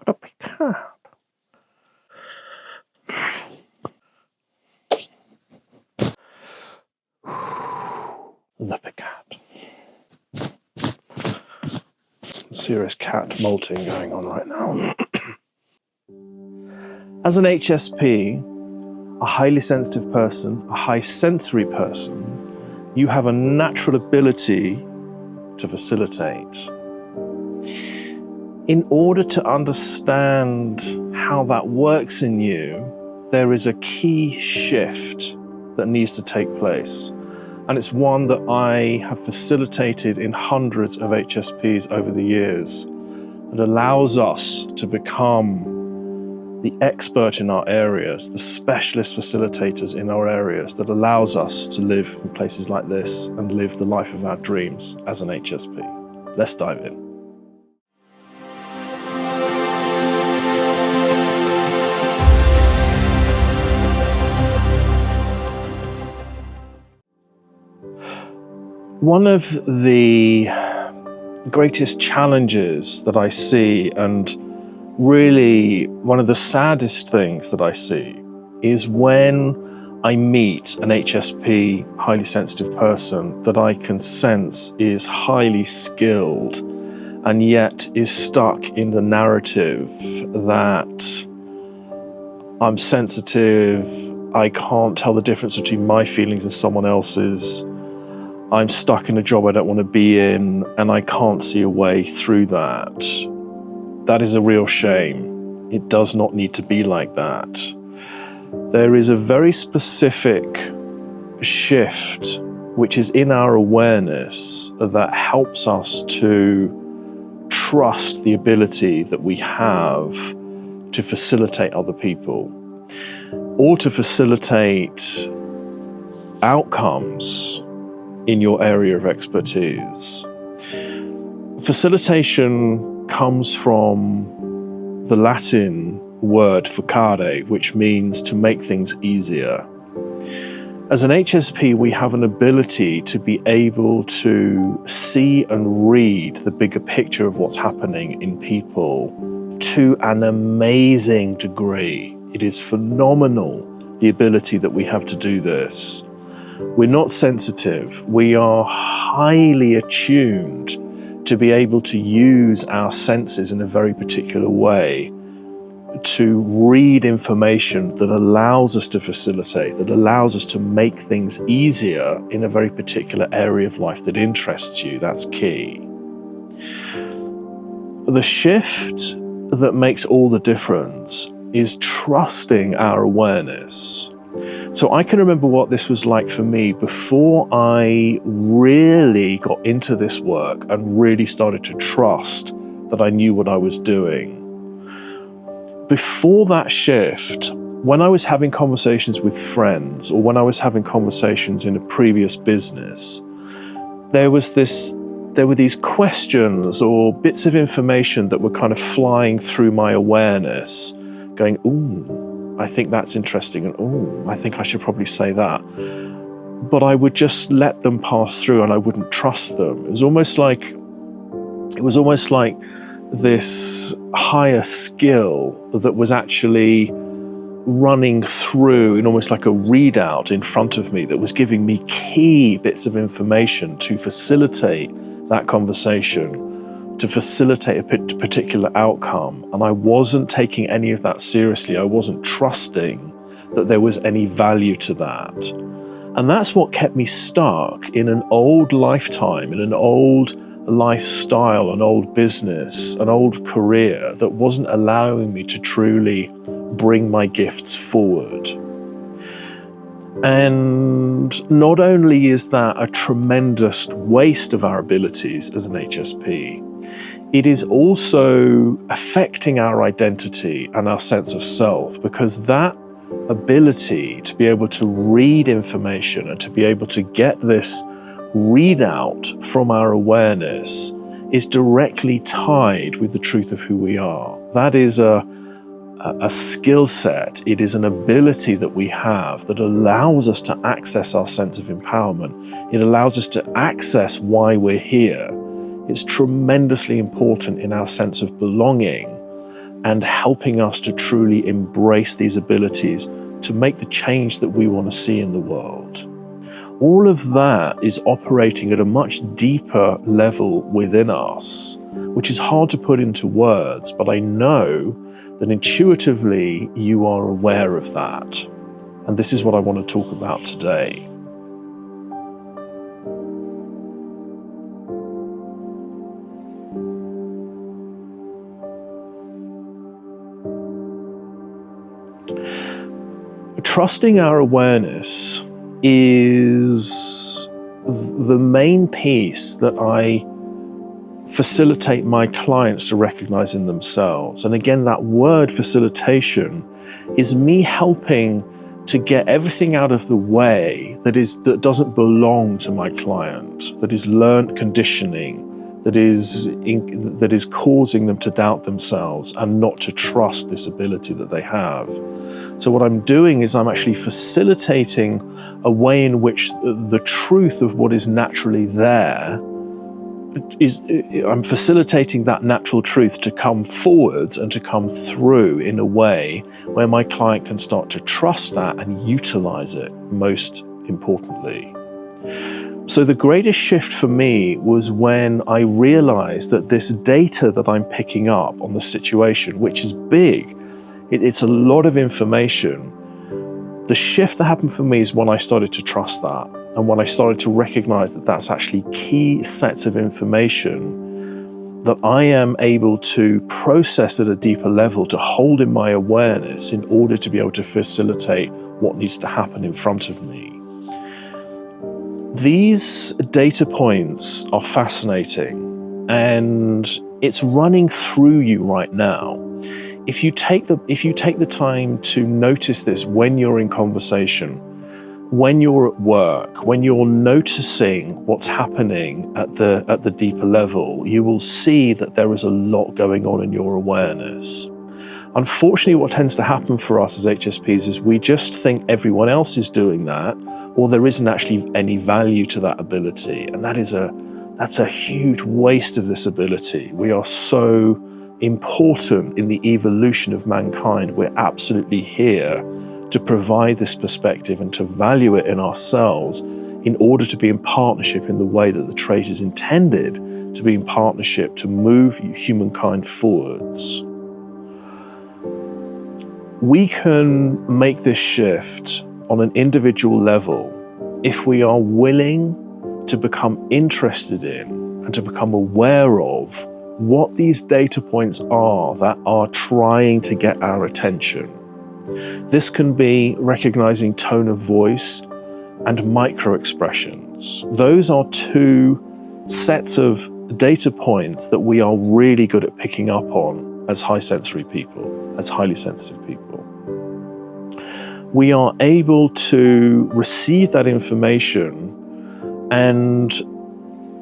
What a big cat. The big cat. Serious cat molting going on right now. As an HSP, a highly sensitive person, a high sensory person, you have a natural ability to facilitate. In order to understand how that works in you, there is a key shift that needs to take place. And it's one that I have facilitated in hundreds of HSPs over the years. It allows us to become the expert in our areas, the specialist facilitators in our areas, that allows us to live in places like this and live the life of our dreams as an HSP. Let's dive in. One of the greatest challenges that I see, and really one of the saddest things that I see, is when I meet an HSP, highly sensitive person that I can sense is highly skilled and yet is stuck in the narrative that I'm sensitive, I can't tell the difference between my feelings and someone else's, I'm stuck in a job I don't want to be in, and I can't see a way through that. That is a real shame. It does not need to be like that. There is a very specific shift which is in our awareness that helps us to trust the ability that we have to facilitate other people, or to facilitate outcomes in your area of expertise. Facilitation comes from the Latin word facere, which means to make things easier. As an HSP, we have an ability to be able to see and read the bigger picture of what's happening in people to an amazing degree. It is phenomenal, the ability that we have to do this. We're not sensitive. We are highly attuned to be able to use our senses in a very particular way to read information that allows us to facilitate, that allows us to make things easier in a very particular area of life that interests you. That's key. The shift that makes all the difference is trusting our awareness. So I can remember what this was like for me before I really got into this work and really started to trust that I knew what I was doing. Before that shift, when I was having conversations with friends, or when I was having conversations in a previous business, there were these questions or bits of information that were kind of flying through my awareness, going, ooh, I think that's interesting, and oh, I think I should probably say that. But I would just let them pass through and I wouldn't trust them. It was almost like this higher skill that was actually running through in almost like a readout in front of me that was giving me key bits of information to facilitate that conversation, to facilitate a particular outcome. And I wasn't taking any of that seriously. I wasn't trusting that there was any value to that. And that's what kept me stuck in an old lifetime, in an old lifestyle, an old business, an old career that wasn't allowing me to truly bring my gifts forward. And not only is that a tremendous waste of our abilities as an HSP, it is also affecting our identity and our sense of self, because that ability to be able to read information and to be able to get this readout from our awareness is directly tied with the truth of who we are. That is a skill set. It is an ability that we have that allows us to access our sense of empowerment. It allows us to access why we're here. It's tremendously important in our sense of belonging. and helping us to truly embrace these abilities to make the change that we want to see in the world. All of that is operating at a much deeper level within us, which is hard to put into words, but I know that intuitively you are aware of that. And this is what I want to talk about today. Trusting our awareness is the main piece that I facilitate my clients to recognize in themselves. And again, that word facilitation is me helping to get everything out of the way that doesn't belong to my client, that is learned conditioning, that is causing them to doubt themselves and not to trust this ability that they have. So what I'm doing is I'm actually facilitating a way in which the truth of what is naturally there I'm facilitating that natural truth to come forwards and to come through in a way where my client can start to trust that and utilize it, most importantly. So the greatest shift for me was when I realized that this data that I'm picking up on the situation, which is big, it's a lot of information. The shift that happened for me is when I started to trust that. And when I started to recognize that that's actually key sets of information that I am able to process at a deeper level, to hold in my awareness in order to be able to facilitate what needs to happen in front of me. These data points are fascinating, and it's running through you right now. If you take the time to notice this when you're in conversation, when you're at work, when you're noticing what's happening at the deeper level, you will see that there is a lot going on in your awareness. Unfortunately, what tends to happen for us as HSPs is we just think everyone else is doing that, or there isn't actually any value to that ability. And that's a huge waste of this ability. We are so important in the evolution of mankind. We're absolutely here to provide this perspective and to value it in ourselves in order to be in partnership in the way that the trait is intended to be in partnership to move humankind forwards. We can make this shift on an individual level if we are willing to become interested in and to become aware of what these data points are that are trying to get our attention. This can be recognizing tone of voice and micro expressions. Those are two sets of data points that we are really good at picking up on as high sensory people, as highly sensitive people. We are able to receive that information, and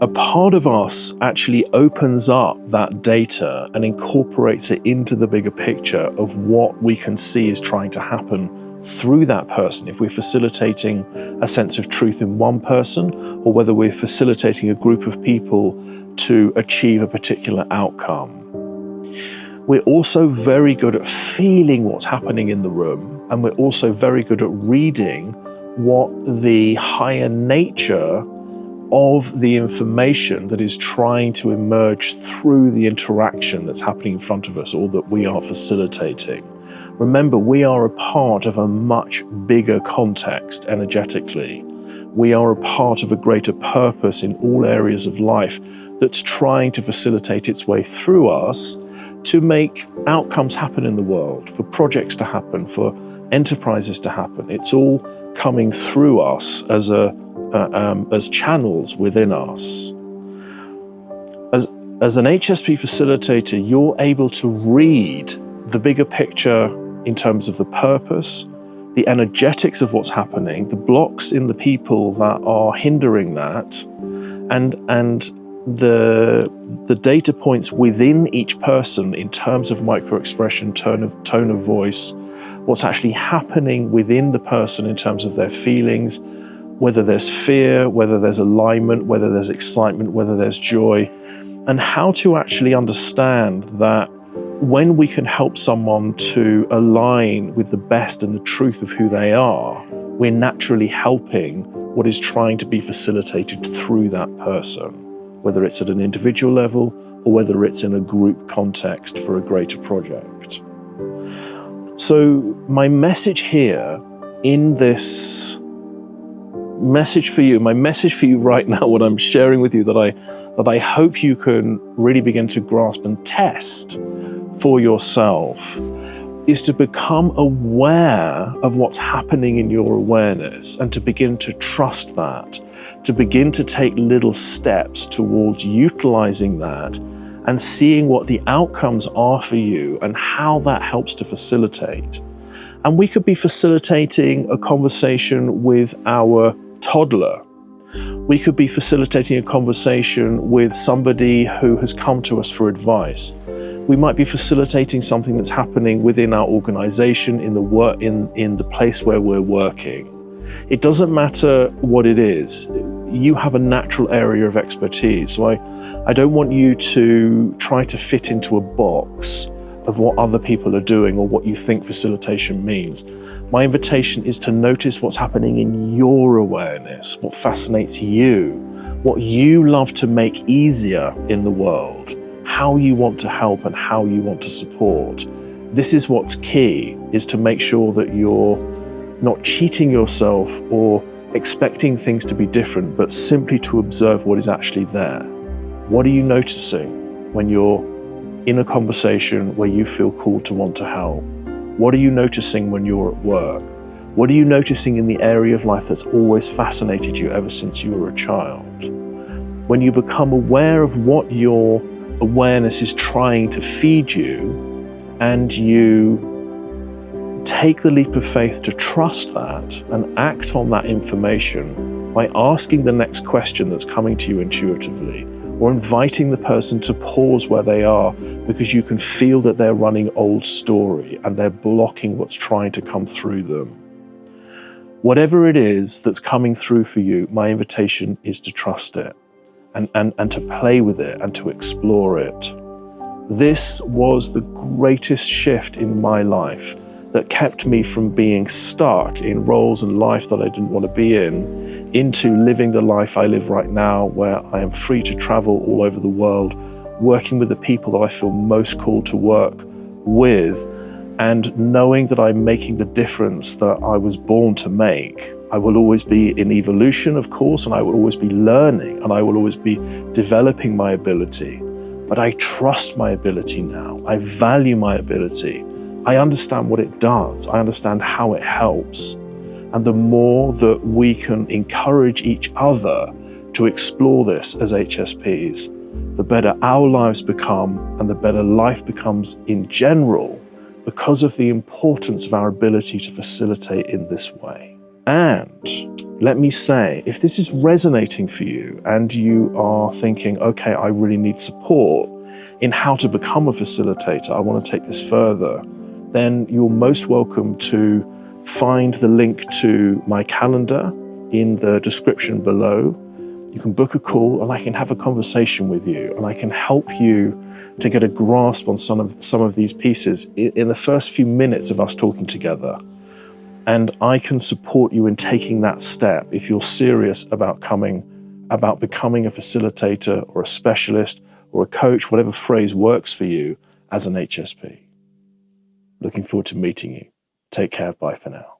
a part of us actually opens up that data and incorporates it into the bigger picture of what we can see is trying to happen through that person. If we're facilitating a sense of truth in one person, or whether we're facilitating a group of people to achieve a particular outcome. We're also very good at feeling what's happening in the room, and we're also very good at reading what the higher nature of the information that is trying to emerge through the interaction that's happening in front of us, or that we are facilitating. Remember, we are a part of a much bigger context energetically. We are a part of a greater purpose in all areas of life that's trying to facilitate its way through us to make outcomes happen in the world, for projects to happen, for enterprises to happen. It's all coming through us as channels within us. As an HSP facilitator, you're able to read the bigger picture in terms of the purpose, the energetics of what's happening, the blocks in the people that are hindering that, and the data points within each person in terms of micro-expression, tone of voice, what's actually happening within the person in terms of their feelings, whether there's fear, whether there's alignment, whether there's excitement, whether there's joy, and how to actually understand that when we can help someone to align with the best and the truth of who they are, we're naturally helping what is trying to be facilitated through that person, whether it's at an individual level or whether it's in a group context for a greater project. So my message here in this message for you, my message for you right now, what I'm sharing with you that I hope you can really begin to grasp and test for yourself, is to become aware of what's happening in your awareness and to begin to trust that, to begin to take little steps towards utilizing that and seeing what the outcomes are for you and how that helps to facilitate. And we could be facilitating a conversation with our toddler. We could be facilitating a conversation with somebody who has come to us for advice. We might be facilitating something that's happening within our organization, in the place where we're working. It doesn't matter what it is. You have a natural area of expertise. So I don't want you to try to fit into a box of what other people are doing or what you think facilitation means. My invitation is to notice what's happening in your awareness, what fascinates you, what you love to make easier in the world, how you want to help and how you want to support. This is what's key, is to make sure that you're not cheating yourself or expecting things to be different, but simply to observe what is actually there. What are you noticing when you're in a conversation where you feel called to want to help? What are you noticing when you're at work? What are you noticing in the area of life that's always fascinated you ever since you were a child? When you become aware of what your awareness is trying to feed you, and you take the leap of faith to trust that and act on that information by asking the next question that's coming to you intuitively, or inviting the person to pause where they are because you can feel that they're running old story and they're blocking what's trying to come through them. Whatever it is that's coming through for you, my invitation is to trust it and to play with it and to explore it. This was the greatest shift in my life that kept me from being stuck in roles and life that I didn't want to be in, into living the life I live right now, where I am free to travel all over the world, working with the people that I feel most called to work with, and knowing that I'm making the difference that I was born to make. I will always be in evolution, of course, and I will always be learning, and I will always be developing my ability. But I trust my ability now. I value my ability. I understand what it does. I understand how it helps. And the more that we can encourage each other to explore this as HSPs, the better our lives become and the better life becomes in general, because of the importance of our ability to facilitate in this way. And let me say, if this is resonating for you and you are thinking, okay, I really need support in how to become a facilitator, I want to take this further, then you're most welcome to find the link to my calendar in the description below. You can book a call and I can have a conversation with you, and I can help you to get a grasp on some of these pieces in the first few minutes of us talking together. And I can support you in taking that step if you're serious about becoming a facilitator or a specialist or a coach, whatever phrase works for you as an HSP. Looking forward to meeting you. Take care. Bye for now.